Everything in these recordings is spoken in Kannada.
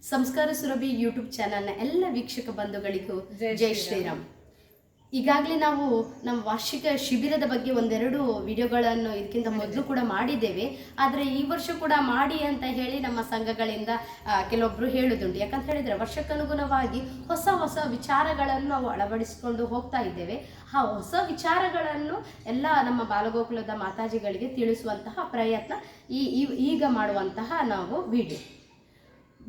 ಸಂಸ್ಕಾರ ಸುರಭಿ ಯೂಟ್ಯೂಬ್ ಚಾನಲ್ನ ಎಲ್ಲ ವೀಕ್ಷಕ ಬಂಧುಗಳಿಗೂ ಜೈ ಶ್ರೀರಾಮ್. ಈಗಾಗಲೇ ನಾವು ನಮ್ಮ ವಾರ್ಷಿಕ ಶಿಬಿರದ ಬಗ್ಗೆ ಒಂದೆರಡು ವಿಡಿಯೋಗಳನ್ನು ಇದಕ್ಕಿಂತ ಮೊದಲು ಕೂಡ ಮಾಡಿದ್ದೇವೆ. ಆದರೆ ಈ ವರ್ಷ ಕೂಡ ಮಾಡಿ ಅಂತ ಹೇಳಿ ನಮ್ಮ ಸಂಘಗಳಿಂದ ಕೆಲವೊಬ್ಬರು ಹೇಳುದುಂಟು. ಯಾಕಂತ ಹೇಳಿದರೆ ವರ್ಷಕ್ಕನುಗುಣವಾಗಿ ಹೊಸ ಹೊಸ ವಿಚಾರಗಳನ್ನು ನಾವು ಅಳವಡಿಸಿಕೊಂಡು ಹೋಗ್ತಾ ಇದ್ದೇವೆ. ಆ ಹೊಸ ವಿಚಾರಗಳನ್ನು ಎಲ್ಲ ನಮ್ಮ ಬಾಲಗೋಕುಲದ ಮಾತಾಜಿಗಳಿಗೆ ತಿಳಿಸುವಂತಹ ಪ್ರಯತ್ನ ಈಗ ಮಾಡುವಂತಹ ನಾವು ವಿಡಿಯೋ.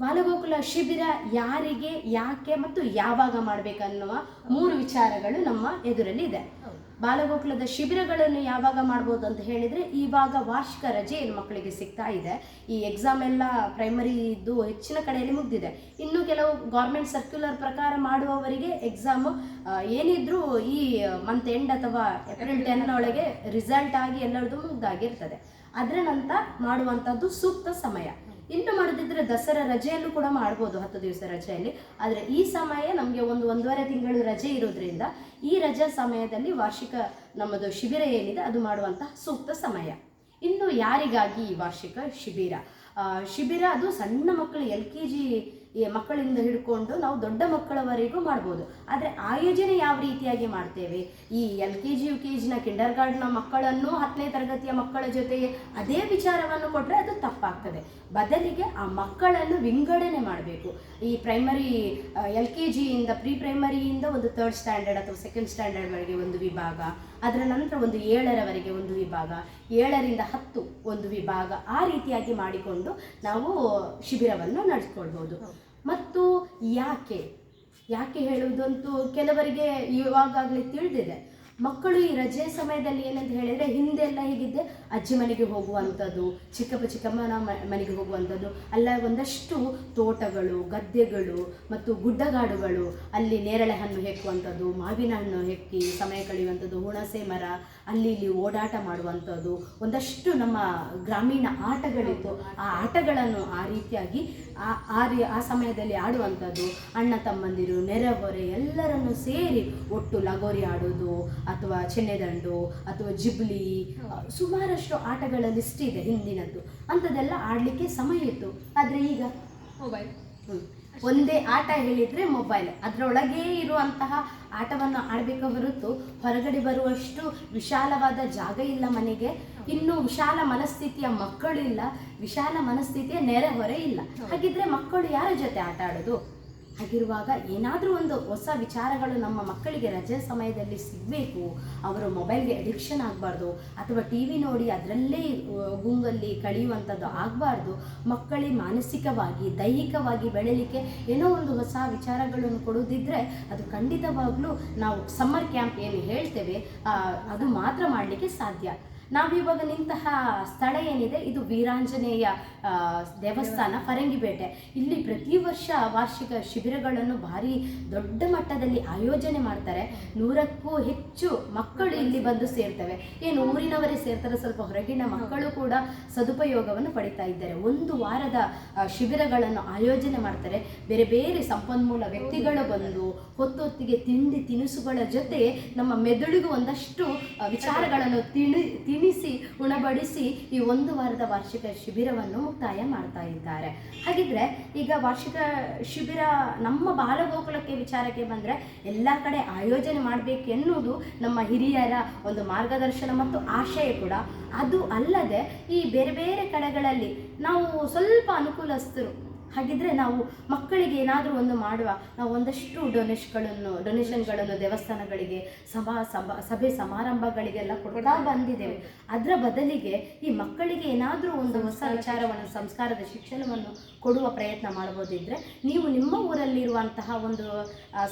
ಬಾಲಗೋಕುಲ ಶಿಬಿರ ಯಾರಿಗೆ, ಯಾಕೆ ಮತ್ತು ಯಾವಾಗ ಮಾಡಬೇಕನ್ನುವ 3 ವಿಚಾರಗಳು ನಮ್ಮ ಎದುರಲ್ಲಿ ಇದೆ. ಬಾಲಗೋಕುಲದ ಶಿಬಿರಗಳನ್ನು ಯಾವಾಗ ಮಾಡ್ಬೋದು ಅಂತ ಹೇಳಿದರೆ, ಇವಾಗ ವಾರ್ಷಿಕ ರಜೆ ಮಕ್ಕಳಿಗೆ ಸಿಗ್ತಾ ಇದೆ. ಈ ಎಕ್ಸಾಮ್ ಎಲ್ಲ ಪ್ರೈಮರಿದು ಹೆಚ್ಚಿನ ಕಡೆಯಲ್ಲಿ ಮುಗ್ದಿದೆ. ಇನ್ನು ಕೆಲವು ಗೌರ್ಮೆಂಟ್ ಸರ್ಕ್ಯುಲರ್ ಪ್ರಕಾರ ಮಾಡುವವರಿಗೆ ಎಕ್ಸಾಮು ಏನಿದ್ರೂ ಈ ಮಂತ್ ಎಂಡ್ ಅಥವಾ ಏಪ್ರಿಲ್ 10 ಒಳಗೆ ರಿಸಲ್ಟ್ ಆಗಿ ಎಲ್ಲರದು ಮುಗ್ದಾಗಿರ್ತದೆ. ಅದರ ನಂತರ ಮಾಡುವಂಥದ್ದು ಸೂಕ್ತ ಸಮಯ. ಇನ್ನು ಮಾಡದಿದ್ದರೆ ದಸರಾ ರಜೆಯಲ್ಲೂ ಕೂಡ ಮಾಡ್ಬೋದು, 10 ದಿವಸ ರಜೆಯಲ್ಲಿ. ಆದರೆ ಈ ಸಮಯ ನಮಗೆ 1-1.5 ತಿಂಗಳು ರಜೆ ಇರೋದ್ರಿಂದ ಈ ರಜಾ ಸಮಯದಲ್ಲಿ ವಾರ್ಷಿಕ ನಮ್ಮದು ಶಿಬಿರ ಏನಿದೆ ಅದು ಮಾಡುವಂತಹ ಸೂಕ್ತ ಸಮಯ. ಇನ್ನು ಯಾರಿಗಾಗಿ ಈ ವಾರ್ಷಿಕ ಶಿಬಿರ ಅದು ಸಣ್ಣ ಮಕ್ಕಳು LKG ಮಕ್ಕಳಿಂದ ಹಿಡ್ಕೊಂಡು ನಾವು ದೊಡ್ಡ ಮಕ್ಕಳವರೆಗೂ ಮಾಡ್ಬೋದು. ಆದರೆ ಆಯೋಜನೆ ಯಾವ ರೀತಿಯಾಗಿ ಮಾಡ್ತೇವೆ, ಈ LKG UKG ಕಿಂಡರ್ ಗಾರ್ಡನ್ನ ಮಕ್ಕಳನ್ನು 10ನೇ ತರಗತಿಯ ಮಕ್ಕಳ ಜೊತೆಗೆ ಅದೇ ವಿಚಾರವನ್ನು ಕೊಟ್ಟರೆ ಅದು ತಪ್ಪಾಗ್ತದೆ. ಬದಲಿಗೆ ಆ ಮಕ್ಕಳನ್ನು ವಿಂಗಡಣೆ ಮಾಡಬೇಕು. ಈ ಪ್ರೈಮರಿ LKG ಇಂದ ಪ್ರೀ ಪ್ರೈಮರಿಯಿಂದ ಒಂದು 3rd ಸ್ಟ್ಯಾಂಡರ್ಡ್ ಅಥವಾ 2nd ಸ್ಟ್ಯಾಂಡರ್ಡ್ವರೆಗೆ ಒಂದು ವಿಭಾಗ, ಅದರ ನಂತರ ಒಂದು 7ರವರೆಗೆ ಒಂದು ವಿಭಾಗ, 7ರಿಂದ 10 ಒಂದು ವಿಭಾಗ, ಆ ರೀತಿಯಾಗಿ ಮಾಡಿಕೊಂಡು ನಾವು ಶಿಬಿರವನ್ನು ನಡೆಸ್ಕೊಳ್ಬೋದು. ಮತ್ತು ಯಾಕೆ ಹೇಳುವುದಂತೂ ಕೆಲವರಿಗೆ ಇವಾಗಲೇ ತಿಳಿದಿದೆ. ಮಕ್ಕಳು ಈ ರಜೆ ಸಮಯದಲ್ಲಿ ಏನಂತ ಹೇಳಿದರೆ, ಹಿಂದೆಲ್ಲ ಹೀಗಿದ್ದೆ ಅಜ್ಜಿ ಮನೆಗೆ ಹೋಗುವಂಥದ್ದು, ಚಿಕ್ಕಮ್ಮನ ಮನೆಗೆ ಹೋಗುವಂಥದ್ದು, ಅಲ್ಲ ಒಂದಷ್ಟು ತೋಟಗಳು, ಗದ್ದೆಗಳು ಮತ್ತು ಗುಡ್ಡಗಾಡುಗಳು, ಅಲ್ಲಿ ನೇರಳೆ ಹಣ್ಣು ಹೆಕ್ಕುವಂಥದ್ದು, ಮಾವಿನ ಹಣ್ಣು ಹೆಕ್ಕಿ ಸಮಯ ಕಳೆಯುವಂಥದ್ದು, ಹುಣಸೆ ಮರ, ಅಲ್ಲಿ ಇಲ್ಲಿ ಓಡಾಟ ಮಾಡುವಂಥದ್ದು, ಒಂದಷ್ಟು ನಮ್ಮ ಗ್ರಾಮೀಣ ಆಟಗಳಿತ್ತು. ಆ ಆಟಗಳನ್ನು ಆ ರೀತಿಯಾಗಿ ಆ ಸಮಯದಲ್ಲಿ ಆಡುವಂಥದ್ದು, ಅಣ್ಣ ತಮ್ಮಂದಿರು, ನೆರೆಹೊರೆ ಎಲ್ಲರನ್ನು ಸೇರಿ ಒಟ್ಟು ಲಗೋರಿ ಆಡೋದು ಅಥವಾ ಚೆನ್ನೆದಂಡು ಅಥವಾ ಜಿಬ್ಲಿ, ಸುಮಾರಷ್ಟು ಆಟಗಳ ಲಿಸ್ಟ್ ಇದೆ ಹಿಂದಿನದ್ದು. ಅಂಥದ್ದೆಲ್ಲ ಆಡಲಿಕ್ಕೆ ಸಮಯ ಇತ್ತು. ಆದರೆ ಈಗ ಮೊಬೈಲ್, ಒಂದೇ ಆಟ ಹೇಳಿದರೆ ಮೊಬೈಲ್, ಅದರೊಳಗೇ ಇರುವಂತಹ ಆಟವನ್ನು ಆಡಬೇಕ ಹೊರತು ಹೊರಗಡೆ ಬರುವಷ್ಟು ವಿಶಾಲವಾದ ಜಾಗ ಇಲ್ಲ ಮನೆಗೆ. ಇನ್ನು ವಿಶಾಲ ಮನಸ್ಥಿತಿಯ ಮಕ್ಕಳಿಲ್ಲ, ವಿಶಾಲ ಮನಸ್ಥಿತಿಯ ನೆರೆಹೊರೆ ಇಲ್ಲ. ಹಾಗಿದ್ರೆ ಮಕ್ಕಳು ಯಾರ ಜೊತೆ ಆಟ ಆಡೋದು? ಹಾಗಿರುವಾಗ ಏನಾದರೂ ಒಂದು ಹೊಸ ವಿಚಾರಗಳು ನಮ್ಮ ಮಕ್ಕಳಿಗೆ ರಜೆ ಸಮಯದಲ್ಲಿ ಸಿಗಬೇಕು. ಅವರು ಮೊಬೈಲ್ಗೆ ಅಡಿಕ್ಷನ್ ಆಗಬಾರ್ದು ಅಥವಾ TV ನೋಡಿ ಅದರಲ್ಲೇ ಗುಂಗಲ್ಲಿ ಕಳೆಯುವಂಥದ್ದು ಆಗಬಾರ್ದು. ಮಕ್ಕಳಿಗೆ ಮಾನಸಿಕವಾಗಿ ದೈಹಿಕವಾಗಿ ಬೆಳೀಲಿಕ್ಕೆ ಏನೋ ಒಂದು ಹೊಸ ವಿಚಾರಗಳನ್ನು ಕೊಡೋದಿದ್ದರೆ ಅದು ಖಂಡಿತವಾಗ್ಲೂ ನಾವು ಸಮ್ಮರ್ ಕ್ಯಾಂಪ್ ಏನು ಹೇಳ್ತೇವೆ ಅದು ಮಾತ್ರ ಮಾಡಲಿಕ್ಕೆ ಸಾಧ್ಯ. ನಾವಿವಾಗ ನಿಂತಹ ಸ್ಥಳ ಏನಿದೆ ಇದು ವೀರಾಂಜನೇಯ ದೇವಸ್ಥಾನ, ಫರಂಗಿಪೇಟೆ. ಇಲ್ಲಿ ಪ್ರತಿ ವರ್ಷ ವಾರ್ಷಿಕ ಶಿಬಿರಗಳನ್ನು ಭಾರಿ ದೊಡ್ಡ ಮಟ್ಟದಲ್ಲಿ ಆಯೋಜನೆ ಮಾಡ್ತಾರೆ. 100ಕ್ಕೂ ಹೆಚ್ಚು ಮಕ್ಕಳು ಇಲ್ಲಿ ಬಂದು ಸೇರ್ತವೆ. ಏನು ಊರಿನವರೇ ಸೇರ್ತಾರೆ, ಸ್ವಲ್ಪ ಹೊರಗಿನ ಮಕ್ಕಳು ಕೂಡ ಸದುಪಯೋಗವನ್ನು ಪಡಿತಾ ಇದ್ದಾರೆ. 1 ವಾರದ ಶಿಬಿರಗಳನ್ನು ಆಯೋಜನೆ ಮಾಡ್ತಾರೆ. ಬೇರೆ ಬೇರೆ ಸಂಪನ್ಮೂಲ ವ್ಯಕ್ತಿಗಳು ಬಂದು ಹೊತ್ತೊತ್ತಿಗೆ ತಿಂಡಿ ತಿನಿಸುಗಳ ಜೊತೆ ನಮ್ಮ ಮೆದುಳಿಗೂ ಒಂದಷ್ಟು ವಿಚಾರಗಳನ್ನು ತಿನಿಸಿ ಉಣಬಡಿಸಿ ಈ 1 ವಾರದ ವಾರ್ಷಿಕ ಶಿಬಿರವನ್ನು ಮುಕ್ತಾಯ ಮಾಡ್ತಾ ಇದ್ದಾರೆ. ಹಾಗಿದ್ರೆ ಈಗ ವಾರ್ಷಿಕ ಶಿಬಿರ ನಮ್ಮ ಬಾಲಗೋಕುಲಕ್ಕೆ ವಿಚಾರಕ್ಕೆ ಬಂದರೆ ಎಲ್ಲ ಕಡೆ ಆಯೋಜನೆ ಮಾಡಬೇಕು ಎನ್ನುವುದು ನಮ್ಮ ಹಿರಿಯರ ಒಂದು ಮಾರ್ಗದರ್ಶನ ಮತ್ತು ಆಶಯ ಕೂಡ. ಅದು ಅಲ್ಲದೆ ಈ ಬೇರೆ ಬೇರೆ ಕಡೆಗಳಲ್ಲಿ ನಾವು ಸ್ವಲ್ಪ ಅನುಕೂಲಸ್ಥರು. ಹಾಗಿದ್ರೆ ನಾವು ಮಕ್ಕಳಿಗೆ ಏನಾದರೂ ಒಂದು ಮಾಡುವ, ನಾವು ಒಂದಷ್ಟು ಡೊನೇಷನ್ಗಳನ್ನು ದೇವಸ್ಥಾನಗಳಿಗೆ ಸಭೆ ಸಮಾರಂಭಗಳಿಗೆಲ್ಲ ಕೊಡ್ತಾ ಬಂದಿದ್ದೇವೆ. ಅದರ ಬದಲಿಗೆ ಈ ಮಕ್ಕಳಿಗೆ ಏನಾದರೂ ಒಂದು ಹೊಸ ವಿಚಾರವನ್ನು, ಸಂಸ್ಕಾರದ ಶಿಕ್ಷಣವನ್ನು ಕೊಡುವ ಪ್ರಯತ್ನ ಮಾಡ್ಬೋದಿದ್ರೆ ನೀವು ನಿಮ್ಮ ಊರಲ್ಲಿರುವಂತಹ ಒಂದು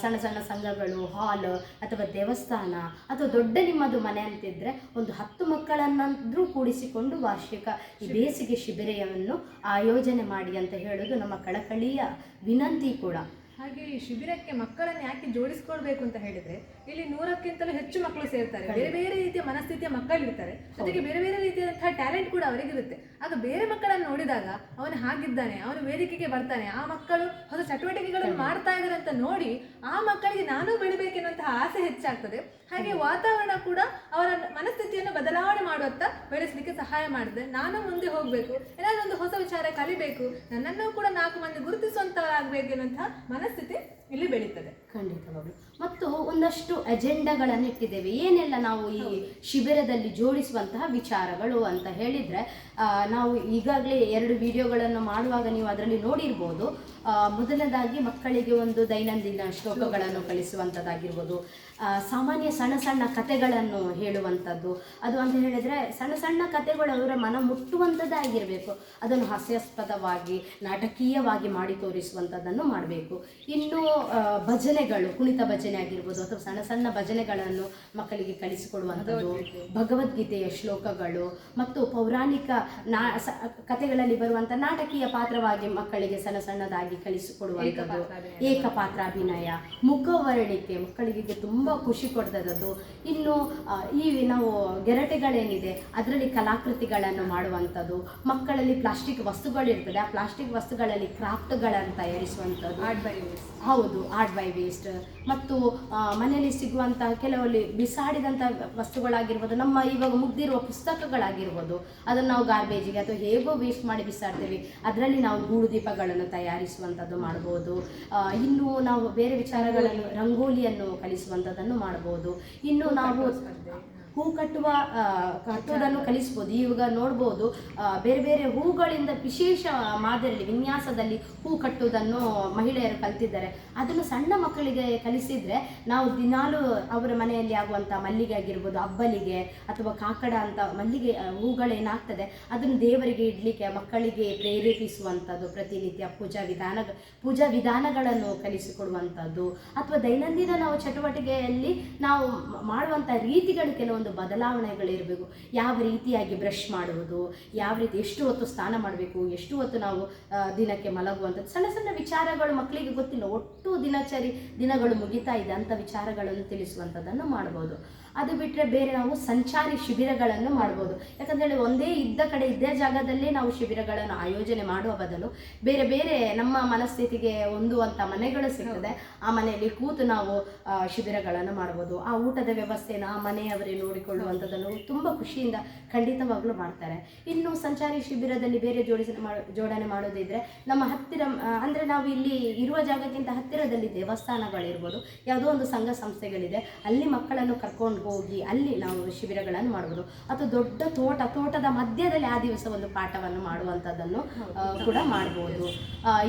ಸಣ್ಣ ಸಣ್ಣ ಸಂಘಗಳು, ಹಾಲ್ ಅಥವಾ ದೇವಸ್ಥಾನ ಅಥವಾ ದೊಡ್ಡ ನಿಮ್ಮದು ಮನೆ ಅಂತಿದ್ರೆ ಒಂದು 10 ಮಕ್ಕಳನ್ನಾದರೂ ಕೂಡಿಸಿಕೊಂಡು ವಾರ್ಷಿಕ ಈ ಬೇಸಿಗೆ ಶಿಬಿರವನ್ನು ಆಯೋಜನೆ ಮಾಡಿ ಅಂತ ಹೇಳೋದು ನಮ್ಮ ಕಳಕಳಿಯ ವಿನಂತಿ ಕೂಡ. ಹಾಗೆ ಈ ಶಿಬಿರಕ್ಕೆ ಮಕ್ಕಳನ್ನು ಯಾಕೆ ಜೋಡಿಸ್ಕೊಳ್ಬೇಕು ಅಂತ ಹೇಳಿದ್ರೆ, ಇಲ್ಲಿ 100ಕ್ಕಿಂತಲೂ ಹೆಚ್ಚು ಮಕ್ಕಳು ಸೇರ್ತಾರೆ. ಬೇರೆ ಬೇರೆ ರೀತಿಯ ಮನಸ್ಥಿತಿಯ ಮಕ್ಕಳಿರ್ತಾರೆ, ಜೊತೆಗೆ ಬೇರೆ ಬೇರೆ ರೀತಿಯಾದಂತಹ ಟ್ಯಾಲೆಂಟ್ ಕೂಡ ಅವರಿಗಿರುತ್ತೆ. ಆಗ ಬೇರೆ ಮಕ್ಕಳನ್ನು ನೋಡಿದಾಗ ಅವನು ಹಾಗಿದ್ದಾನೆ, ಅವನು ವೇದಿಕೆಗೆ ಬರ್ತಾನೆ, ಆ ಮಕ್ಕಳು ಹೊಸ ಚಟುವಟಿಕೆಗಳನ್ನು ಮಾಡ್ತಾ ಇದ್ದಾರೆ ಅಂತ ನೋಡಿ ಆ ಮಕ್ಕಳಿಗೆ ನಾನು ಬೆಳಿಬೇಕೆನ್ನುವಂತಹ ಆಸೆ ಹೆಚ್ಚಾಗ್ತದೆ. ಹಾಗೆ ವಾತಾವರಣ ಕೂಡ ಅವರ ಮನಸ್ಥಿತಿಯನ್ನು ಬದಲಾವಣೆ ಮಾಡುವತ್ತ ಬೆಳೆಸಲಿಕ್ಕೆ ಸಹಾಯ ಮಾಡಿದೆ. ನಾನು ಮುಂದೆ ಹೋಗಬೇಕು, ಏನಾದರೂ ಒಂದು ಹೊಸ ವಿಚಾರ ಕಲಿಬೇಕು, ನನ್ನನ್ನು ಕೂಡ 4 ಮಂದಿ ಗುರುತಿಸುವಂತವರಾಗಬೇಕು ಎನ್ನುವಂತಹ ಮನಸ್ಥಿತಿ ಇಲ್ಲಿ ಬೆಳೀತದೆ. ಖಂಡಿತವಾಗ್ಲು. ಮತ್ತು ಒಂದಷ್ಟು ಅಜೆಂಡಾಗಳನ್ನು ಇಟ್ಟಿದ್ದೇವೆ, ಏನೆಲ್ಲ ನಾವು ಈ ಶಿಬಿರದಲ್ಲಿ ಜೋಡಿಸುವಂತಹ ವಿಚಾರಗಳು ಅಂತ ಹೇಳಿದರೆ, ನಾವು ಈಗಾಗಲೇ 2 ವಿಡಿಯೋಗಳನ್ನು ಮಾಡುವಾಗ ನೀವು ಅದರಲ್ಲಿ ನೋಡಿರ್ಬೋದು. ಮೊದಲನೇದಾಗಿ ಮಕ್ಕಳಿಗೆ ಒಂದು ದೈನಂದಿನ ಶ್ಲೋಕಗಳನ್ನು ಕಲಿಸುವಂಥದ್ದಾಗಿರ್ಬೋದು, ಸಾಮಾನ್ಯ ಸಣ್ಣ ಸಣ್ಣ ಕಥೆಗಳನ್ನು ಹೇಳುವಂಥದ್ದು. ಅದು ಅಂತ ಹೇಳಿದರೆ ಸಣ್ಣ ಸಣ್ಣ ಕಥೆಗಳು ಅವರ ಮನ ಮುಟ್ಟುವಂಥದ್ದಾಗಿರಬೇಕು. ಅದನ್ನು ಹಾಸ್ಯಾಸ್ಪದವಾಗಿ ನಾಟಕೀಯವಾಗಿ ಮಾಡಿ ತೋರಿಸುವಂಥದ್ದನ್ನು ಮಾಡಬೇಕು. ಇನ್ನು ಭಜನೆಗಳು, ಕುಣಿತ ಭಜನೆ ಆಗಿರ್ಬೋದು ಅಥವಾ ಸಣ್ಣ ಸಣ್ಣ ಭಜನೆಗಳನ್ನು ಮಕ್ಕಳಿಗೆ ಕಲಿಸಿಕೊಡುವಂಥದ್ದು, ಭಗವದ್ಗೀತೆಯ ಶ್ಲೋಕಗಳು ಮತ್ತು ಪೌರಾಣಿಕ ಕಥೆಗಳಲ್ಲಿ ಬರುವಂಥ ನಾಟಕೀಯ ಪಾತ್ರವಾಗಿ ಮಕ್ಕಳಿಗೆ ಸಣ್ಣ ಸಣ್ಣದಾಗಿ ಕಲಿಸಿಕೊಡುವಂಥದ್ದು, ಏಕಪಾತ್ರಾಭಿನಯ, ಮುಖವರ್ಣಿಕೆ ಮಕ್ಕಳಿಗೆ ತುಂಬ ಖುಷಿ ಕೊಡ್ತದದ್ದು. ಇನ್ನು ಈ ನಾವು ಗೆರಟೆಗಳೇನಿದೆ ಅದರಲ್ಲಿ ಕಲಾಕೃತಿಗಳನ್ನು ಮಾಡುವಂಥದ್ದು, ಮಕ್ಕಳಲ್ಲಿ ಪ್ಲಾಸ್ಟಿಕ್ ವಸ್ತುಗಳಿರ್ತದೆ, ಆ ಪ್ಲಾಸ್ಟಿಕ್ ವಸ್ತುಗಳಲ್ಲಿ ಕ್ರಾಫ್ಟ್ಗಳನ್ನು ತಯಾರಿಸುವಂಥದ್ದು. ಹೌದು, ಆರ್ಟ್ ಬೈ ವೇಸ್ಟ್. ಮತ್ತು ಮನೆಯಲ್ಲಿ ಸಿಗುವಂತಹ ಕೆಲವಲ್ಲಿ ಬಿಸಾಡಿದಂಥ ವಸ್ತುಗಳಾಗಿರ್ಬೋದು, ನಮ್ಮ ಇವಾಗ ಮುಗ್ದಿರುವ ಪುಸ್ತಕಗಳಾಗಿರ್ಬೋದು, ಅದನ್ನು ನಾವು ಗಾರ್ಬೇಜಿಗೆ ಅಥವಾ ಹೇಗೋ ವೇಸ್ಟ್ ಮಾಡಿ ಬಿಸಾಡ್ತೇವೆ, ಅದರಲ್ಲಿ ನಾವು ಗೂಡು ದೀಪಗಳನ್ನು ತಯಾರಿಸುವಂಥದ್ದು ಮಾಡ್ಬೋದು. ಇನ್ನು ನಾವು ಬೇರೆ ವಿಚಾರಗಳನ್ನು, ರಂಗೋಲಿಯನ್ನು ಕಲಿಸುವಂಥದ್ದನ್ನು ಮಾಡ್ಬೋದು. ಇನ್ನು ನಾವು ಹೂ ಕಟ್ಟುವುದನ್ನು ಕಲಿಸ್ಬೋದು. ಇವಾಗ ನೋಡ್ಬೋದು, ಬೇರೆ ಬೇರೆ ಹೂಗಳಿಂದ ವಿಶೇಷ ಮಾದರಿಯಲ್ಲಿ ವಿನ್ಯಾಸದಲ್ಲಿ ಹೂ ಕಟ್ಟುವುದನ್ನು ಮಹಿಳೆಯರು ಕಲ್ತಿದ್ದಾರೆ. ಅದನ್ನು ಸಣ್ಣ ಮಕ್ಕಳಿಗೆ ಕಲಿಸಿದರೆ ನಾವು ದಿನಾಲೂ ಅವರ ಮನೆಯಲ್ಲಿ ಆಗುವಂಥ ಮಲ್ಲಿಗೆ ಆಗಿರ್ಬೋದು, ಅಬ್ಬಲಿಗೆ ಅಥವಾ ಕಾಕಡ ಅಂತ ಮಲ್ಲಿಗೆ ಹೂಗಳೇನಾಗ್ತದೆ ಅದನ್ನು ದೇವರಿಗೆ ಇಡಲಿಕ್ಕೆ ಮಕ್ಕಳಿಗೆ ಪ್ರೇರೇಪಿಸುವಂಥದ್ದು, ಪ್ರತಿನಿತ್ಯ ಪೂಜಾ ವಿಧಾನಗಳನ್ನು ಕಲಿಸಿಕೊಡುವಂಥದ್ದು. ಅಥವಾ ದೈನಂದಿನ ನಾವು ಚಟುವಟಿಕೆಯಲ್ಲಿ ನಾವು ಮಾಡುವಂಥ ರೀತಿಗಳು ಕೆಲವೊಂದು ಬದಲಾವಣೆಗಳಿರಬೇಕು. ಯಾವ ರೀತಿಯಾಗಿ ಬ್ರಷ್ ಮಾಡುವುದು, ಯಾವ ರೀತಿ ಎಷ್ಟು ಹೊತ್ತು ಸ್ನಾನ ಮಾಡಬೇಕು, ಎಷ್ಟು ಹೊತ್ತು ನಾವು ದಿನಕ್ಕೆ ಮಲಗುವಂಥದ್ದು, ಸಣ್ಣ ಸಣ್ಣ ವಿಚಾರಗಳು ಮಕ್ಕಳಿಗೆ ಗೊತ್ತಿಲ್ಲ, ಒಟ್ಟು ದಿನಗಳು ಮುಗಿತಾ ಇದೆ ಅಂಥ ವಿಚಾರಗಳನ್ನು ತಿಳಿಸುವಂಥದ್ದನ್ನು ಮಾಡ್ಬೋದು. ಅದು ಬಿಟ್ಟರೆ ಬೇರೆ ನಾವು ಸಂಚಾರಿ ಶಿಬಿರಗಳನ್ನು ಮಾಡ್ಬೋದು. ಯಾಕಂತೇಳಿ ಒಂದೇ ಇದ್ದೇ ಜಾಗದಲ್ಲೇ ನಾವು ಶಿಬಿರಗಳನ್ನು ಆಯೋಜನೆ ಮಾಡುವ ಬದಲು ಬೇರೆ ಬೇರೆ ನಮ್ಮ ಮನಸ್ಥಿತಿಗೆ ಹೊಂದುವಂಥ ಮನೆಗಳು ಸಿಗ್ತದೆ, ಆ ಮನೆಯಲ್ಲಿ ಕೂತು ನಾವು ಶಿಬಿರಗಳನ್ನು ಮಾಡ್ಬೋದು. ಆ ಊಟದ ವ್ಯವಸ್ಥೆನ ಆ ಮನೆಯವರೇ ನೋಡಿಕೊಳ್ಳುವಂಥದ್ದನ್ನು ತುಂಬ ಖುಷಿಯಿಂದ ಖಂಡಿತವಾಗ್ಲೂ ಮಾಡ್ತಾರೆ. ಇನ್ನು ಸಂಚಾರಿ ಶಿಬಿರದಲ್ಲಿ ಬೇರೆ ಜೋಡಣೆ ಮಾಡೋದಿದ್ರೆ ನಮ್ಮ ಹತ್ತಿರ ಅಂದರೆ ನಾವು ಇಲ್ಲಿ ಇರುವ ಜಾಗಕ್ಕಿಂತ ಹತ್ತಿರದಲ್ಲಿ ದೇವಸ್ಥಾನಗಳಿರ್ಬೋದು, ಯಾವುದೋ ಒಂದು ಸಂಘ ಸಂಸ್ಥೆಗಳಿದೆ, ಅಲ್ಲಿ ಮಕ್ಕಳನ್ನು ಕರ್ಕೊಂಡು ಹೋಗಿ ಅಲ್ಲಿ ನಾವು ಶಿಬಿರಗಳನ್ನು ಮಾಡ್ಬೋದು. ಅಥವಾ ದೊಡ್ಡ ತೋಟದ ಮಧ್ಯದಲ್ಲಿ ಆ ದಿವಸ ಒಂದು ಪಾಠವನ್ನು ಮಾಡುವಂಥದ್ದನ್ನು ಕೂಡ ಮಾಡ್ಬೋದು.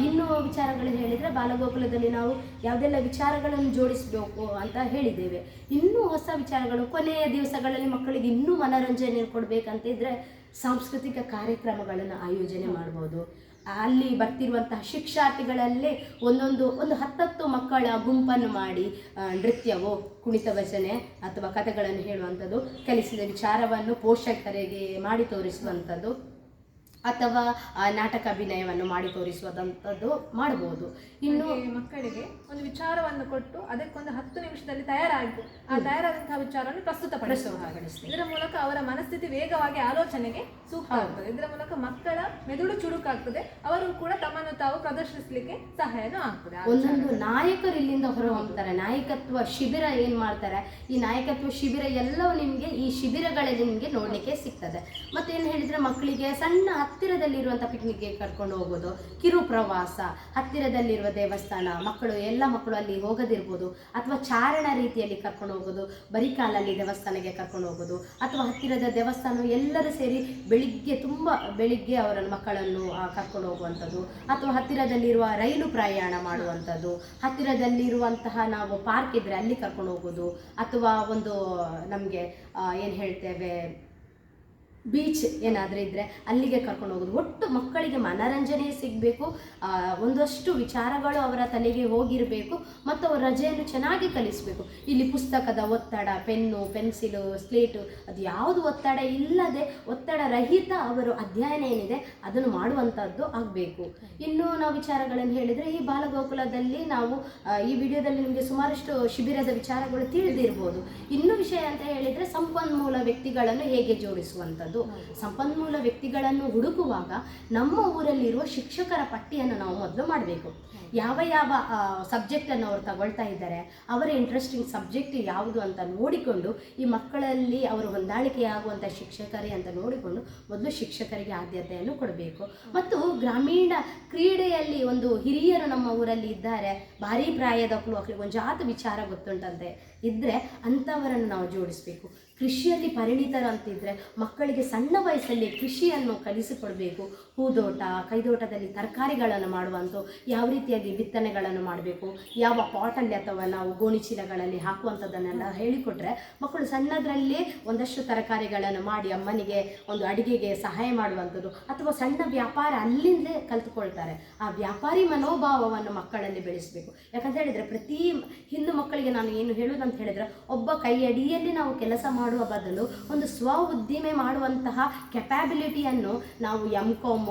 ಇನ್ನು ವಿಚಾರಗಳು ಹೇಳಿದರೆ ಬಾಲಗೋಕುಲದಲ್ಲಿ ನಾವು ಯಾವುದೆಲ್ಲ ವಿಚಾರಗಳನ್ನು ಜೋಡಿಸಬೇಕು ಅಂತ ಹೇಳಿದ್ದೇವೆ. ಇನ್ನೂ ಹೊಸ ವಿಚಾರಗಳು ಕೊನೆಯ ದಿವಸಗಳಲ್ಲಿ ಮಕ್ಕಳಿಗೆ ಇನ್ನೂ ಮನೋರಂಜನೆ ಕೊಡಬೇಕಂತಿದ್ರೆ ಸಾಂಸ್ಕೃತಿಕ ಕಾರ್ಯಕ್ರಮಗಳನ್ನು ಆಯೋಜನೆ ಮಾಡ್ಬೋದು. ಅಲ್ಲಿ ಬರ್ತಿರುವಂತಹ ಶಿಕ್ಷಾರ್ಥಿಗಳಲ್ಲೇ ಒಂದು 10 ಮಕ್ಕಳ ಗುಂಪನ್ನು ಮಾಡಿ ನೃತ್ಯವೋ ಕುಣಿತ ಭಜನೆ ಅಥವಾ ಕಥೆಗಳನ್ನು ಹೇಳುವಂಥದ್ದು, ಕಲಿಸಿದ ವಿಚಾರವನ್ನು ಪೋಷಕರಿಗೆ ಮಾಡಿ ತೋರಿಸುವಂಥದ್ದು ಅಥವಾ ನಾಟಕ ಅಭಿನಯವನ್ನು ಮಾಡಿ ತೋರಿಸುವಂಥದ್ದು ಮಾಡ್ಬೋದು. ಇನ್ನು ಮಕ್ಕಳಿಗೆ ಒಂದು ವಿಚಾರವನ್ನು ಕೊಟ್ಟು ಅದಕ್ಕೊಂದು 10 ನಿಮಿಷದಲ್ಲಿ ತಯಾರಾದಂತಹ ವಿಚಾರವನ್ನು ಪ್ರಸ್ತುತಪಡಿಸುವ ಇದರ ಮೂಲಕ ಅವರ ಮನಸ್ಥಿತಿ ವೇಗವಾಗಿ ಆಲೋಚನೆಗೆ ಸೂಕ್ತ ಆಗ್ತದೆ. ಇದರ ಮೂಲಕ ಮಕ್ಕಳ ಮೆದುಳು ಚುರುಕಾಗ್ತದೆ, ಅವರು ಕೂಡ ತಮ್ಮನ್ನು ತಾವು ಪ್ರದರ್ಶಿಸಲಿಕ್ಕೆ ಸಹಾಯನೂ ಆಗ್ತದೆ. ಒಂದೊಂದು ನಾಯಕರು ಇಲ್ಲಿಂದ ಹೊರ ಹೋಗ್ತಾರೆ, ನಾಯಕತ್ವ ಶಿಬಿರ ಏನು ಮಾಡ್ತಾರೆ, ಈ ನಾಯಕತ್ವ ಶಿಬಿರ ಎಲ್ಲವೂ ನಿಮಗೆ ಈ ಶಿಬಿರಗಳಲ್ಲಿ ನಿಮಗೆ ನೋಡಲಿಕ್ಕೆ ಸಿಗ್ತದೆ. ಮತ್ತೇನು ಹೇಳಿದರೆ ಮಕ್ಕಳಿಗೆ ಸಣ್ಣ ಹತ್ತಿರದಲ್ಲಿರುವಂಥ ಪಿಕ್ನಿಕ್ಗೆ ಕರ್ಕೊಂಡು ಹೋಗೋದು, ಕಿರು ಪ್ರವಾಸ, ಹತ್ತಿರದಲ್ಲಿರುವ ದೇವಸ್ಥಾನ, ಎಲ್ಲ ಮಕ್ಕಳು ಅಲ್ಲಿ ಹೋಗದಿರ್ಬೋದು, ಅಥವಾ ಚಾರಣ ರೀತಿಯಲ್ಲಿ ಕರ್ಕೊಂಡು ಹೋಗೋದು, ಬರೀ ಕಾಲಲ್ಲಿ ದೇವಸ್ಥಾನಕ್ಕೆ ಕರ್ಕೊಂಡು ಹೋಗೋದು, ಅಥವಾ ಹತ್ತಿರದ ದೇವಸ್ಥಾನ ಎಲ್ಲರೂ ಸೇರಿ ಬೆಳಿಗ್ಗೆ ಅವರ ಮಕ್ಕಳನ್ನು ಕರ್ಕೊಂಡು ಹೋಗುವಂಥದ್ದು, ಅಥವಾ ಹತ್ತಿರದಲ್ಲಿರುವ ರೈಲು ಪ್ರಯಾಣ ಮಾಡುವಂಥದ್ದು, ಹತ್ತಿರದಲ್ಲಿರುವಂತಹ ನಾವು ಪಾರ್ಕ್ ಇದ್ದರೆ ಅಲ್ಲಿ ಕರ್ಕೊಂಡು ಹೋಗೋದು, ಅಥವಾ ಒಂದು ನಮಗೆ ಏನು ಹೇಳ್ತೇವೆ ಬೀಚ್ ಏನಾದರೂ ಇದ್ದರೆ ಅಲ್ಲಿಗೆ ಕರ್ಕೊಂಡು ಹೋಗೋದು. ಒಟ್ಟು ಮಕ್ಕಳಿಗೆ ಮನರಂಜನೆ ಸಿಗಬೇಕು, ಒಂದಷ್ಟು ವಿಚಾರಗಳು ಅವರ ತಲೆಗೆ ಹೋಗಿರಬೇಕು ಮತ್ತು ಅವರ ರಜೆಯನ್ನು ಚೆನ್ನಾಗಿ ಕಲಿಸಬೇಕು. ಇಲ್ಲಿ ಪುಸ್ತಕದ ಒತ್ತಡ, ಪೆನ್ನು, ಪೆನ್ಸಿಲು, ಸ್ಲೇಟು ಅದು ಯಾವುದು ಒತ್ತಡ ಇಲ್ಲದೆ ಒತ್ತಡ ರಹಿತ ಅವರು ಅಧ್ಯಯನ ಏನಿದೆ ಅದನ್ನು ಮಾಡುವಂಥದ್ದು ಆಗಬೇಕು. ಇನ್ನು ನಾವು ವಿಚಾರಗಳನ್ನು ಹೇಳಿದರೆ ಈ ಬಾಲಗೋಕುಲದಲ್ಲಿ ನಾವು ಈ ವಿಡಿಯೋದಲ್ಲಿ ನಿಮಗೆ ಸುಮಾರಷ್ಟು ಶಿಬಿರದ ವಿಚಾರಗಳು ತಿಳಿದಿರ್ಬೋದು. ಇನ್ನೂ ವಿಷಯ ಅಂತ ಹೇಳಿದರೆ ಸಂಪನ್ಮೂಲ ವ್ಯಕ್ತಿಗಳನ್ನು ಹೇಗೆ ಜೋಡಿಸುವಂಥದ್ದು. ಸಂಪನ್ಮೂಲ ವ್ಯಕ್ತಿಗಳನ್ನು ಹುಡುಕುವಾಗ ನಮ್ಮ ಊರಲ್ಲಿರುವ ಶಿಕ್ಷಕರ ಪಟ್ಟಿಯನ್ನು ನಾವು ಮೊದಲು ಮಾಡಬೇಕು. ಯಾವ ಯಾವ ಸಬ್ಜೆಕ್ಟನ್ನು ಅವರು ತಗೊಳ್ತಾ ಇದ್ದಾರೆ, ಅವರ ಇಂಟ್ರೆಸ್ಟಿಂಗ್ ಸಬ್ಜೆಕ್ಟ್ ಯಾವುದು ಅಂತ ನೋಡಿಕೊಂಡು ಈ ಮಕ್ಕಳಲ್ಲಿ ಅವರು ಹೊಂದಾಣಿಕೆಯಾಗುವಂಥ ಶಿಕ್ಷಕರೇ ಅಂತ ನೋಡಿಕೊಂಡು ಮೊದಲು ಶಿಕ್ಷಕರಿಗೆ ಆದ್ಯತೆಯನ್ನು ಕೊಡಬೇಕು. ಮತ್ತು ಗ್ರಾಮೀಣ ಕ್ರೀಡೆಯಲ್ಲಿ ಒಂದು ಹಿರಿಯರು ನಮ್ಮ ಊರಲ್ಲಿ ಇದ್ದಾರೆ, ಭಾರಿ ಪ್ರಾಯದ ಒಂದು ಜಾತ ವಿಚಾರ ಗೊತ್ತುಂಟಂತೆ ಇದ್ದರೆ ಅಂಥವರನ್ನು ನಾವು ಜೋಡಿಸಬೇಕು. ಕೃಷಿಯಲ್ಲಿ ಪರಿಣಿತರು ಅಂತಿದ್ದರೆ ಮಕ್ಕಳಿಗೆ ಸಣ್ಣ ವಯಸ್ಸಲ್ಲಿ ಕೃಷಿಯನ್ನು ಕಲಿಸಿಕೊಡಬೇಕು. ಹೂದೋಟ, ಕೈದೋಟದಲ್ಲಿ ತರಕಾರಿಗಳನ್ನು ಮಾಡುವಂಥ ಯಾವ ರೀತಿಯಾಗಿ ಬಿತ್ತನೆಗಳನ್ನು ಮಾಡಬೇಕು, ಯಾವ ಪಾಟಲ್ಲಿ ಅಥವಾ ನಾವು ಗೋಣಿಚೀಲಗಳಲ್ಲಿ ಹಾಕುವಂಥದ್ದನ್ನೆಲ್ಲ ಹೇಳಿಕೊಟ್ರೆ ಮಕ್ಕಳು ಸಣ್ಣದರಲ್ಲೇ ಒಂದಷ್ಟು ತರಕಾರಿಗಳನ್ನು ಮಾಡಿ ಅಮ್ಮನಿಗೆ ಒಂದು ಅಡುಗೆಗೆ ಸಹಾಯ ಮಾಡುವಂಥದ್ದು ಅಥವಾ ಸಣ್ಣ ವ್ಯಾಪಾರ ಅಲ್ಲಿಂದಲೇ ಕಲಿತುಕೊಳ್ತಾರೆ. ಆ ವ್ಯಾಪಾರಿ ಮನೋಭಾವವನ್ನು ಮಕ್ಕಳಲ್ಲಿ ಬೆಳೆಸಬೇಕು. ಯಾಕಂತ ಹೇಳಿದರೆ ಪ್ರತಿ ಹಿಂದೂ ಮಕ್ಕಳಿಗೆ ನಾನು ಏನು ಹೇಳೋದಂತ ಹೇಳಿದರೆ, ಒಬ್ಬ ಕೈಯಡಿಯಲ್ಲಿ ನಾವು ಕೆಲಸ ಮಾಡುವ ಬದಲು ಒಂದು ಸ್ವ ಉದ್ದಿಮೆ ಮಾಡುವಂತಹ ಕೆಪ್ಯಾಬಿಲಿಟಿಯನ್ನು ನಾವು MCom,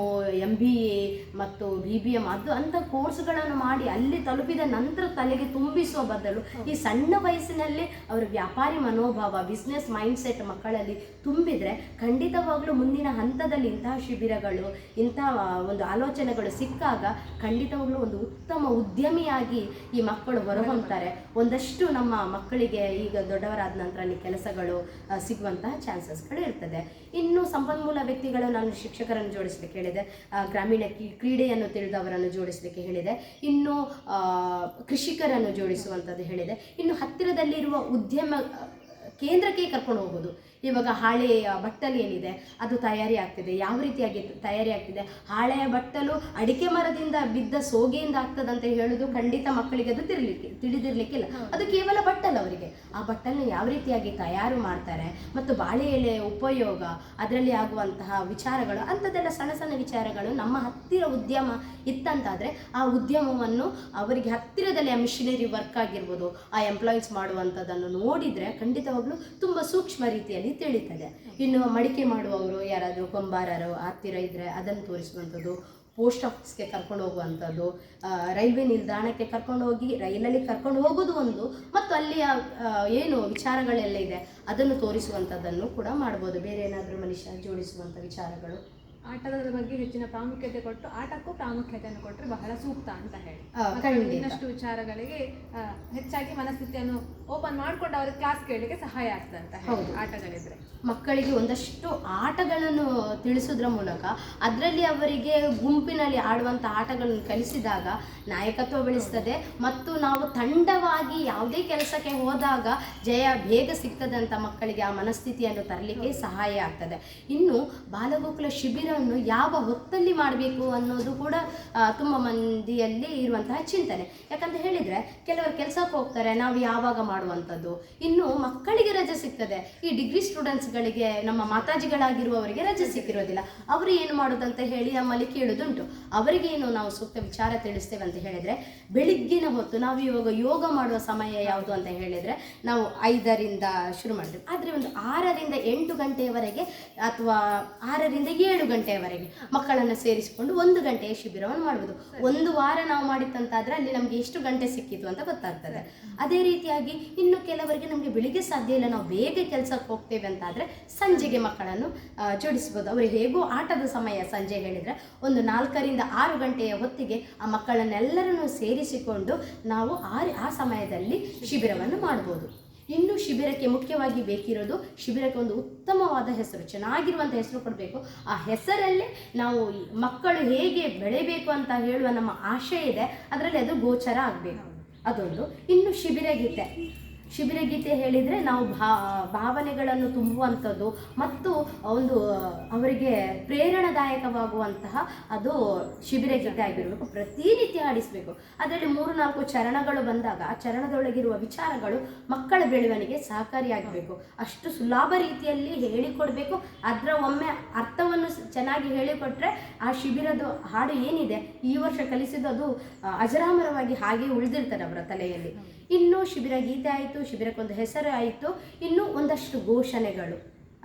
MBA ಮತ್ತು BBM ಅಂಥ ಕೋರ್ಸ್ಗಳನ್ನು ಮಾಡಿ ಅಲ್ಲಿ ತಲುಪಿದ ನಂತರ ತಲೆಗೆ ತುಂಬಿಸುವ ಬದಲು ಈ ಸಣ್ಣ ವಯಸ್ಸಿನಲ್ಲಿ ಅವರ ವ್ಯಾಪಾರಿ ಮನೋಭಾವ, ಬಿಸ್ನೆಸ್ ಮೈಂಡ್ಸೆಟ್ ಮಕ್ಕಳಲ್ಲಿ ತುಂಬಿದರೆ ಖಂಡಿತವಾಗ್ಲೂ ಮುಂದಿನ ಹಂತದಲ್ಲಿ ಇಂತಹ ಶಿಬಿರಗಳು, ಇಂತಹ ಒಂದು ಆಲೋಚನೆಗಳು ಸಿಕ್ಕಾಗ ಖಂಡಿತವಾಗ್ಲೂ ಒಂದು ಉತ್ತಮ ಉದ್ಯಮಿಯಾಗಿ ಈ ಮಕ್ಕಳು ಹೊರಹೊಮ್ತಾರೆ. ಒಂದಷ್ಟು ನಮ್ಮ ಮಕ್ಕಳಿಗೆ ಈಗ ದೊಡ್ಡವರಾದ ನಂತರ ಅಲ್ಲಿ ಕೆಲಸಗಳು ಸಿಗುವಂತಹ ಚಾನ್ಸಸ್ಗಳು ಇರ್ತದೆ. ಇನ್ನು ಸಂಪನ್ಮೂಲ ವ್ಯಕ್ತಿಗಳು ನಾನು ಶಿಕ್ಷಕರನ್ನು ಜೋಡಿಸಲಿಕ್ಕೆ ಹೇಳಿದೆ, ಗ್ರಾಮೀಣ ಕ್ರೀಡೆಯನ್ನು ತಿಳಿದವರನ್ನು ಜೋಡಿಸಲಿಕ್ಕೆ ಹೇಳಿದೆ, ಇನ್ನು ಕೃಷಿಕರನ್ನು ಜೋಡಿಸುವಂಥದ್ದು ಹೇಳಿದೆ. ಇನ್ನು ಹತ್ತಿರದಲ್ಲಿರುವ ಉದ್ಯಮ ಕೇಂದ್ರಕ್ಕೆ ಕರ್ಕೊಂಡು ಹೋಗೋದು. ಇವಾಗ ಹಾಳೆಯ ಬಟ್ಟಲು ಏನಿದೆ ಅದು ತಯಾರಿ ಆಗ್ತಿದೆ, ಯಾವ ರೀತಿಯಾಗಿ ತಯಾರಿ ಆಗ್ತಿದೆ, ಹಾಳೆಯ ಬಟ್ಟಲು ಅಡಿಕೆ ಮರದಿಂದ ಬಿದ್ದ ಸೋಗೆಯಿಂದ ಆಗ್ತದಂತ ಹೇಳೋದು ಖಂಡಿತ ಮಕ್ಕಳಿಗೆ ಅದು ತಿಳಿದಿರ್ಲಿಕ್ಕಿಲ್ಲ. ಅದು ಕೇವಲ ಬಟ್ಟಲು. ಅವರಿಗೆ ಆ ಬಟ್ಟಲನ್ನ ಯಾವ ರೀತಿಯಾಗಿ ತಯಾರು ಮಾಡ್ತಾರೆ ಮತ್ತು ಬಾಳೆ ಎಲೆ ಉಪಯೋಗ, ಅದರಲ್ಲಿ ಆಗುವಂತಹ ವಿಚಾರಗಳು, ಅಂಥದ್ದೆಲ್ಲ ಸಣ್ಣ ಸಣ್ಣ ವಿಚಾರಗಳು ನಮ್ಮ ಹತ್ತಿರ ಉದ್ಯಮ ಇತ್ತಂತಾದರೆ ಆ ಉದ್ಯಮವನ್ನು ಅವರಿಗೆ ಹತ್ತಿರದಲ್ಲಿ ಆ ಮಿಷನರಿ ವರ್ಕ್ ಆಗಿರ್ಬೋದು, ಆ ಎಂಪ್ಲಾಯೀಸ್ ಮಾಡುವಂಥದ್ದನ್ನು ನೋಡಿದರೆ ಖಂಡಿತವಾಗ್ಲೂ ತುಂಬ ಸೂಕ್ಷ್ಮ ರೀತಿಯಲ್ಲಿ ತಿಳಿತದೆ. ಇನ್ನು ಮಡಿಕೆ ಮಾಡುವವರು ಯಾರಾದರೂ ಕೊಂಬಾರರು ಹತ್ತಿರ ಇದ್ದರೆ ಅದನ್ನು ತೋರಿಸುವಂಥದ್ದು, ಪೋಸ್ಟ್ ಆಫೀಸ್ಗೆ ಕರ್ಕೊಂಡು ಹೋಗುವಂಥದ್ದು, ರೈಲ್ವೆ ನಿಲ್ದಾಣಕ್ಕೆ ಕರ್ಕೊಂಡು ಹೋಗಿ ರೈಲಲ್ಲಿ ಕರ್ಕೊಂಡು ಹೋಗೋದು ಒಂದು, ಮತ್ತು ಅಲ್ಲಿಯ ಏನು ವಿಚಾರಗಳೆಲ್ಲ ಇದೆ ಅದನ್ನು ತೋರಿಸುವಂಥದ್ದನ್ನು ಕೂಡ ಮಾಡ್ಬೋದು. ಬೇರೆ ಏನಾದರೂ ಮನುಷ್ಯ ಜೋಡಿಸುವಂಥ ವಿಚಾರಗಳು, ಆಟದ ಬಗ್ಗೆ ಹೆಚ್ಚಿನ ಪ್ರಾಮುಖ್ಯತೆ ಕೊಟ್ಟು ಆಟಕ್ಕೂ ಪ್ರಾಮುಖ್ಯತೆಯನ್ನು ಕೊಟ್ಟರೆ ಬಹಳ ಸೂಕ್ತ ಅಂತ ಹೇಳಿ ಇನ್ನಷ್ಟು ವಿಚಾರಗಳಿಗೆ ಹೆಚ್ಚಾಗಿ ಮನಸ್ಥಿತಿಯನ್ನು ಓಪನ್ ಮಾಡಿಕೊಂಡು ಅವ್ರಿಗೆ ಕ್ಲಾಸ್ ಕೇಳಲಿಕ್ಕೆ ಸಹಾಯ ಆಗ್ತದೆ ಅಂತ ಹೇಳಿ ಆಟಗಳಿದ್ರೆ ಮಕ್ಕಳಿಗೆ ಒಂದಷ್ಟು ಆಟಗಳನ್ನು ತಿಳಿಸೋದ್ರ ಮೂಲಕ ಅದರಲ್ಲಿ ಅವರಿಗೆ ಗುಂಪಿನಲ್ಲಿ ಆಡುವಂಥ ಆಟಗಳನ್ನು ಕಲಿಸಿದಾಗ ನಾಯಕತ್ವ ಬೆಳೆಸ್ತದೆ ಮತ್ತು ನಾವು ತಂಡವಾಗಿ ಯಾವುದೇ ಕೆಲಸಕ್ಕೆ ಹೋದಾಗ ಜಯ ಬೇಗ ಸಿಗ್ತದೆ ಅಂತ ಮಕ್ಕಳಿಗೆ ಆ ಮನಸ್ಥಿತಿಯನ್ನು ತರಲಿಕ್ಕೆ ಸಹಾಯ ಆಗ್ತದೆ. ಇನ್ನು ಬಾಲಗೋಕುಲ ಶಿಬಿರವನ್ನು ಯಾವ ಹೊತ್ತಲ್ಲಿ ಮಾಡಬೇಕು ಅನ್ನೋದು ಕೂಡ ತುಂಬ ಮಂದಿಯಲ್ಲಿ ಇರುವಂತಹ ಚಿಂತನೆ. ಯಾಕಂತ ಹೇಳಿದರೆ ಕೆಲವರು ಕೆಲಸಕ್ಕೆ ಹೋಗ್ತಾರೆ, ನಾವು ಯಾವಾಗ ಮಾಡುವಂಥದ್ದು. ಇನ್ನು ಮಕ್ಕಳಿಗೆ ರಜೆ ಸಿಗ್ತದೆ, ಈ ಡಿಗ್ರಿ ಸ್ಟೂಡೆಂಟ್ಸ್ಗಳಿಗೆ ನಮ್ಮ ಮಾತಾಜಿಗಳಾಗಿರುವವರಿಗೆ ರಜೆ ಸಿಕ್ಕಿರೋದಿಲ್ಲ. ಅವರು ಏನು ಮಾಡೋದಂತ ಹೇಳಿ ನಮ್ಮಲ್ಲಿ ಕೇಳೋದುಂಟು. ಅವರಿಗೇನು ನಾವು ಸೂಕ್ತ ವಿಚಾರ ತಿಳಿಸ್ತೇವೆ ಅಂತ ಹೇಳಿದರೆ, ಬೆಳಿಗ್ಗಿನ ಹೊತ್ತು ನಾವು ಇವಾಗ ಯೋಗ ಮಾಡುವ ಸಮಯ ಯಾವುದು ಅಂತ ಹೇಳಿದರೆ ನಾವು 5ರಿಂದ ಶುರು ಮಾಡ್ತೇವೆ. ಆದರೆ ಒಂದು 6ರಿಂದ 8 ಗಂಟೆಯವರೆಗೆ ಅಥವಾ 6ರಿಂದ 7 ಗಂಟೆಯವರೆಗೆ ಮಕ್ಕಳನ್ನು ಸೇರಿಸಿಕೊಂಡು 1 ಗಂಟೆಯ ಶಿಬಿರವನ್ನು ಮಾಡ್ಬೋದು. ಒಂದು ವಾರ ನಾವು ಮಾಡಿತ್ತಂತಾದರೆ ಅಲ್ಲಿ ನಮಗೆ ಎಷ್ಟು ಗಂಟೆ ಸಿಕ್ಕಿತು ಅಂತ ಗೊತ್ತಾಗ್ತದೆ. ಅದೇ ರೀತಿಯಾಗಿ ಇನ್ನು ಕೆಲವರಿಗೆ ನಮಗೆ ಬೆಳಿಗ್ಗೆ ಸಾಧ್ಯ ಇಲ್ಲ, ನಾವು ಬೇಗ ಕೆಲಸಕ್ಕೆ ಹೋಗ್ತೇವೆ ಅಂತಾದರೆ ಸಂಜೆಗೆ ಮಕ್ಕಳನ್ನು ಜೋಡಿಸ್ಬೋದು. ಅವರು ಹೇಗೂ ಆಟದ ಸಮಯ ಸಂಜೆ ಹೇಳಿದರೆ ಒಂದು 4ರಿಂದ 6 ಗಂಟೆಯ ಹೊತ್ತಿಗೆ ಆ ಮಕ್ಕಳನ್ನೆಲ್ಲರನ್ನು ಸೇರಿಸಿಕೊಂಡು ನಾವು ಆ ಸಮಯದಲ್ಲಿ ಶಿಬಿರವನ್ನು ಮಾಡ್ಬೋದು. ಇನ್ನು ಶಿಬಿರಕ್ಕೆ ಮುಖ್ಯವಾಗಿ ಬೇಕಿರೋದು, ಶಿಬಿರಕ್ಕೆ ಒಂದು ಉತ್ತಮವಾದ ಹೆಸರು, ಚೆನ್ನಾಗಿರುವಂಥ ಹೆಸರು ಕೊಡಬೇಕು. ಆ ಹೆಸರಲ್ಲೇ ನಾವು ಮಕ್ಕಳು ಹೇಗೆ ಬೆಳೆಯಬೇಕು ಅಂತ ಹೇಳುವ ನಮ್ಮ ಆಶಯ ಇದೆ, ಅದರಲ್ಲಿ ಅದು ಗೋಚರ ಆಗಬೇಕು. ಅದೊಂದು. ಇನ್ನು ಶಿಬಿರ ಗೀತೆ, ಶಿಬಿರ ಗೀತೆ ಹೇಳಿದರೆ ನಾವು ಭಾವನೆಗಳನ್ನು ತುಂಬುವಂಥದ್ದು ಮತ್ತು ಒಂದು ಅವರಿಗೆ ಪ್ರೇರಣಾದಾಯಕವಾಗುವಂತಹ ಅದು ಶಿಬಿರ ಗೀತೆ ಆಗಿರಬೇಕು. ಪ್ರತಿನಿತ್ಯ ಹಾಡಿಸಬೇಕು. ಅದರಲ್ಲಿ 3-4 ಚರಣಗಳು ಬಂದಾಗ ಆ ಚರಣದೊಳಗಿರುವ ವಿಚಾರಗಳು ಮಕ್ಕಳ ಬೆಳವಣಿಗೆ ಸಹಕಾರಿಯಾಗಬೇಕು. ಅಷ್ಟು ಸುಲಭ ರೀತಿಯಲ್ಲಿ ಹೇಳಿಕೊಡ್ಬೇಕು. ಅದರ ಒಮ್ಮೆ ಅರ್ಥವನ್ನು ಚೆನ್ನಾಗಿ ಹೇಳಿಕೊಟ್ರೆ ಆ ಶಿಬಿರದ ಹಾಡು ಏನಿದೆ ಈ ವರ್ಷ ಕಲಿಸಿದ್ದು ಅದು ಅಜರಾಮರವಾಗಿ ಹಾಗೆ ಉಳಿದಿರ್ತಾರೆ ಅವರ ತಲೆಯಲ್ಲಿ. ಇನ್ನು ಶಿಬಿರ ಗೀತೆ ಆಯಿತು, ಶಿಬಿರಕ್ಕೊಂದು ಹೆಸರು ಆಯಿತು, ಇನ್ನು ಒಂದಷ್ಟು ಘೋಷಣೆಗಳು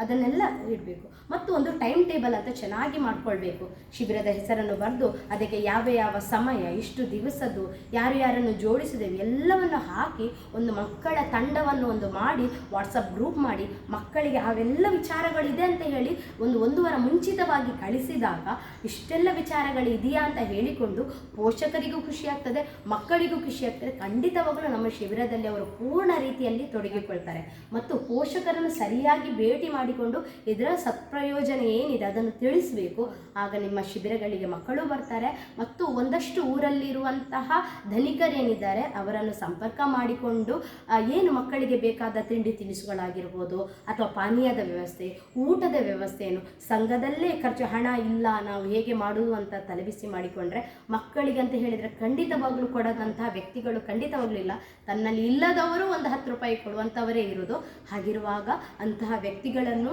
ಅದನ್ನೆಲ್ಲ ಇಡಬೇಕು. ಮತ್ತು ಒಂದು ಟೈಮ್ ಟೇಬಲ್ ಅಂತ ಚೆನ್ನಾಗಿ ಮಾಡ್ಕೊಳ್ಬೇಕು. ಶಿಬಿರದ ಹೆಸರನ್ನು ಬರೆದು ಅದಕ್ಕೆ ಯಾವ ಯಾವ ಸಮಯ, ಇಷ್ಟು ದಿವಸದ್ದು, ಯಾರನ್ನು ಜೋಡಿಸಿದ್ದೇವೆ ಎಲ್ಲವನ್ನು ಹಾಕಿ ಒಂದು ಮಕ್ಕಳ ತಂಡವನ್ನು ಒಂದು ಮಾಡಿ ವಾಟ್ಸಪ್ ಗ್ರೂಪ್ ಮಾಡಿ ಮಕ್ಕಳಿಗೆ ಅವೆಲ್ಲ ವಿಚಾರಗಳಿದೆ ಅಂತ ಹೇಳಿ ಒಂದು ವಾರ ಮುಂಚಿತವಾಗಿ ಕಳಿಸಿದಾಗ ಇಷ್ಟೆಲ್ಲ ವಿಚಾರಗಳು ಇದೆಯಾ ಅಂತ ಹೇಳಿಕೊಂಡು ಪೋಷಕರಿಗೂ ಖುಷಿಯಾಗ್ತದೆ, ಮಕ್ಕಳಿಗೂ ಖುಷಿಯಾಗ್ತದೆ. ಖಂಡಿತವಾಗಲೂ ನಮ್ಮ ಶಿಬಿರದಲ್ಲಿ ಅವರು ಪೂರ್ಣ ರೀತಿಯಲ್ಲಿ ತೊಡಗಿಕೊಳ್ತಾರೆ. ಮತ್ತು ಪೋಷಕರನ್ನು ಸರಿಯಾಗಿ ಭೇಟಿ ಮಾಡಿಕೊಂಡು ಇದರ ಸತ್ಪ್ರಯೋಜನ ಏನಿದೆ ಅದನ್ನು ತಿಳಿಸಬೇಕು. ಆಗ ನಿಮ್ಮ ಶಿಬಿರಗಳಿಗೆ ಮಕ್ಕಳು ಬರ್ತಾರೆ. ಮತ್ತು ಒಂದಷ್ಟು ಊರಲ್ಲಿರುವಂತಹ ಧನಿಕರೇನಿದ್ದಾರೆ ಅವರನ್ನು ಸಂಪರ್ಕ ಮಾಡಿಕೊಂಡು ಏನು ಮಕ್ಕಳಿಗೆ ಬೇಕಾದ ತಿಂಡಿ ತಿನಿಸುಗಳಾಗಿರ್ಬೋದು ಅಥವಾ ಪಾನೀಯದ ವ್ಯವಸ್ಥೆ, ಊಟದ ವ್ಯವಸ್ಥೆಯನ್ನು ಸಂಘದಲ್ಲೇ ಖರ್ಚು, ಹಣ ಇಲ್ಲ ನಾವು ಹೇಗೆ ಮಾಡುವುದು ಅಂತ ತಲೆಬಿಸಿ ಮಾಡಿಕೊಂಡ್ರೆ ಮಕ್ಕಳಿಗೆ ಅಂತ ಹೇಳಿದರೆ ಖಂಡಿತವಾಗ್ಲೂ ಕೊಡದಂತಹ ವ್ಯಕ್ತಿಗಳು ಖಂಡಿತವಾಗ್ಲೂ ಇಲ್ಲ. ತನ್ನಲ್ಲಿ ಇಲ್ಲದವರು ಒಂದು 10 ರೂಪಾಯಿ ಕೊಡುವಂಥವರೇ ಇರೋದು. ಹಾಗಿರುವಾಗ ಅಂತಹ ವ್ಯಕ್ತಿಗಳನ್ನು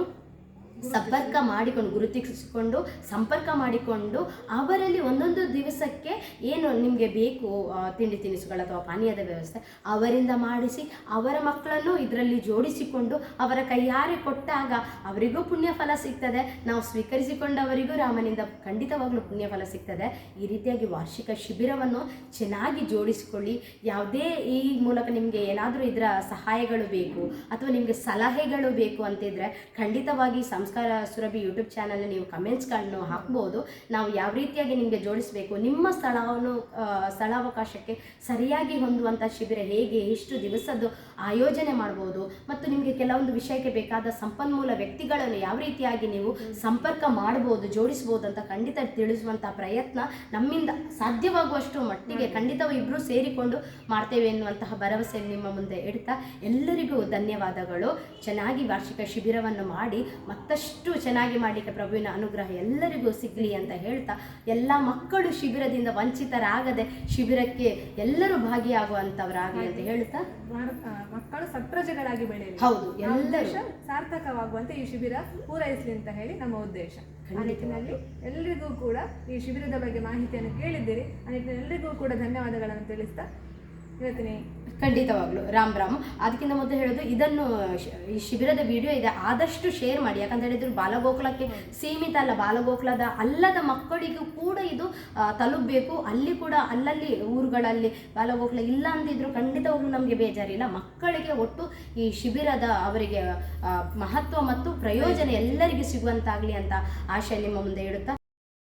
ಸಂಪರ್ಕ ಮಾಡಿಕೊಂಡು ಗುರುತಿಸಿಕೊಂಡು ಸಂಪರ್ಕ ಮಾಡಿಕೊಂಡು ಅವರಲ್ಲಿ ಒಂದೊಂದು ದಿವಸಕ್ಕೆ ಏನು ನಿಮಗೆ ಬೇಕು ತಿಂಡಿ ತಿನಿಸುಗಳು ಅಥವಾ ಪಾನೀಯದ ವ್ಯವಸ್ಥೆ ಅವರಿಂದ ಮಾಡಿಸಿ ಅವರ ಮಕ್ಕಳನ್ನು ಇದರಲ್ಲಿ ಜೋಡಿಸಿಕೊಂಡು ಅವರ ಕೈಯಾರೆ ಕೊಟ್ಟಾಗ ಅವರಿಗೂ ಪುಣ್ಯ ಫಲ ಸಿಗ್ತದೆ, ನಾವು ಸ್ವೀಕರಿಸಿಕೊಂಡವರಿಗೂ ರಾಮನಿಂದ ಖಂಡಿತವಾಗ್ಲೂ ಪುಣ್ಯ ಫಲ ಸಿಗ್ತದೆ. ಈ ರೀತಿಯಾಗಿ ವಾರ್ಷಿಕ ಶಿಬಿರವನ್ನು ಚೆನ್ನಾಗಿ ಜೋಡಿಸಿಕೊಳ್ಳಿ. ಯಾವುದೇ ಈ ಮೂಲಕ ನಿಮಗೆ ಏನಾದರೂ ಇದರ ಸಹಾಯಗಳು ಬೇಕು ಅಥವಾ ನಿಮಗೆ ಸಲಹೆಗಳು ಬೇಕು ಅಂತಿದ್ರೆ ಖಂಡಿತವಾಗಿ ಸಂಸ್ಕಾರ ಸುರಭಿ ಯೂಟ್ಯೂಬ್ ಚಾನಲ್ ನೀವು ಕಮೆಂಟ್ಸ್ಗಳನ್ನು ಹಾಕ್ಬೋದು. ನಾವು ಯಾವ ರೀತಿಯಾಗಿ ನಿಮಗೆ ಜೋಡಿಸಬೇಕು, ನಿಮ್ಮ ಸ್ಥಳಾವಕಾಶಕ್ಕೆ ಸರಿಯಾಗಿ ಹೊಂದುವಂಥ ಶಿಬಿರ ಹೇಗೆ, ಎಷ್ಟು ದಿವಸದ್ದು ಆಯೋಜನೆ ಮಾಡ್ಬೋದು ಮತ್ತು ನಿಮಗೆ ಕೆಲವೊಂದು ವಿಷಯಕ್ಕೆ ಬೇಕಾದ ಸಂಪನ್ಮೂಲ ವ್ಯಕ್ತಿಗಳನ್ನು ಯಾವ ರೀತಿಯಾಗಿ ನೀವು ಸಂಪರ್ಕ ಮಾಡ್ಬೋದು, ಜೋಡಿಸ್ಬೋದು ಅಂತ ಖಂಡಿತ ತಿಳಿಸುವಂಥ ಪ್ರಯತ್ನ ನಮ್ಮಿಂದ ಸಾಧ್ಯವಾಗುವಷ್ಟು ಮಟ್ಟಿಗೆ ಖಂಡಿತವೂ ಇಬ್ಬರು ಸೇರಿಕೊಂಡು ಮಾಡ್ತೇವೆ ಎನ್ನುವಂತಹ ಭರವಸೆ ನಿಮ್ಮ ಮುಂದೆ ಇಡ್ತಾ ಎಲ್ಲರಿಗೂ ಧನ್ಯವಾದಗಳು. ಚೆನ್ನಾಗಿ ವಾರ್ಷಿಕ ಶಿಬಿರವನ್ನು ಮಾಡಿ ಮತ್ತಷ್ಟು ಚೆನ್ನಾಗಿ ಮಾಡಲಿಕ್ಕೆ ಪ್ರಭುವಿನ ಅನುಗ್ರಹ ಎಲ್ಲರಿಗೂ ಸಿಗಲಿ ಅಂತ ಹೇಳ್ತಾ ಎಲ್ಲ ಮಕ್ಕಳು ಶಿಬಿರದಿಂದ ವಂಚಿತರಾಗದೆ ಶಿಬಿರಕ್ಕೆ ಎಲ್ಲರೂ ಭಾಗಿಯಾಗುವಂಥವರಾಗಲಿ ಅಂತ ಹೇಳ್ತಾ ಮಕ್ಕಳು ಸತ್ಪ್ರಜೆಗಳಾಗಿ ಬೆಳೆಯಲಿ, ಹೌದು ಎಲ್ಲರೂ ಸಾರ್ಥಕವಾಗುವಂತೆ ಈ ಶಿಬಿರ ಪೂರೈಸಲಿ ಅಂತ ಹೇಳಿ ನಮ್ಮ ಉದ್ದೇಶ. ಆ ನಿಟ್ಟಿನಲ್ಲಿ ಎಲ್ಲರಿಗೂ ಕೂಡ ಈ ಶಿಬಿರದ ಬಗ್ಗೆ ಮಾಹಿತಿಯನ್ನು ಕೇಳಿದ್ದೀರಿ. ಆ ನಿಟ್ಟಿನಲ್ಲಿ ಎಲ್ಲರಿಗೂ ಕೂಡ ಧನ್ಯವಾದಗಳನ್ನು ತಿಳಿಸ್ತಾ ಇವತ್ತಿನ ಖಂಡಿತವಾಗ್ಲು ರಾಮ್. ಅದಕ್ಕಿಂತ ಮೊದಲು ಹೇಳೋದು ಇದನ್ನು ಈ ಶಿಬಿರದ ವಿಡಿಯೋ ಇದೆ ಆದಷ್ಟು ಶೇರ್ ಮಾಡಿ. ಯಾಕಂತ ಹೇಳಿದ್ರೆ ಬಾಲಗೋಕುಲಕ್ಕೆ ಸೀಮಿತ ಅಲ್ಲ, ಬಾಲಗೋಕುಲದ ಅಲ್ಲದ ಮಕ್ಕಳಿಗೂ ಕೂಡ ಇದು ತಲುಪಬೇಕು. ಅಲ್ಲಿ ಕೂಡ ಅಲ್ಲಲ್ಲಿ ಊರುಗಳಲ್ಲಿ ಬಾಲಗೋಕುಲ ಇಲ್ಲ ಅಂದಿದ್ರು ಖಂಡಿತವಾಗ್ಲೂ ನಮಗೆ ಬೇಜಾರಿಲ್ಲ. ಮಕ್ಕಳಿಗೆ ಒಟ್ಟು ಈ ಶಿಬಿರದ ಅವರಿಗೆ ಮಹತ್ವ ಮತ್ತು ಪ್ರಯೋಜನ ಎಲ್ಲರಿಗೂ ಸಿಗುವಂತಾಗಲಿ ಅಂತ ಆಶಯ ನಿಮ್ಮ ಮುಂದೆ ಇಡುತ್ತಾ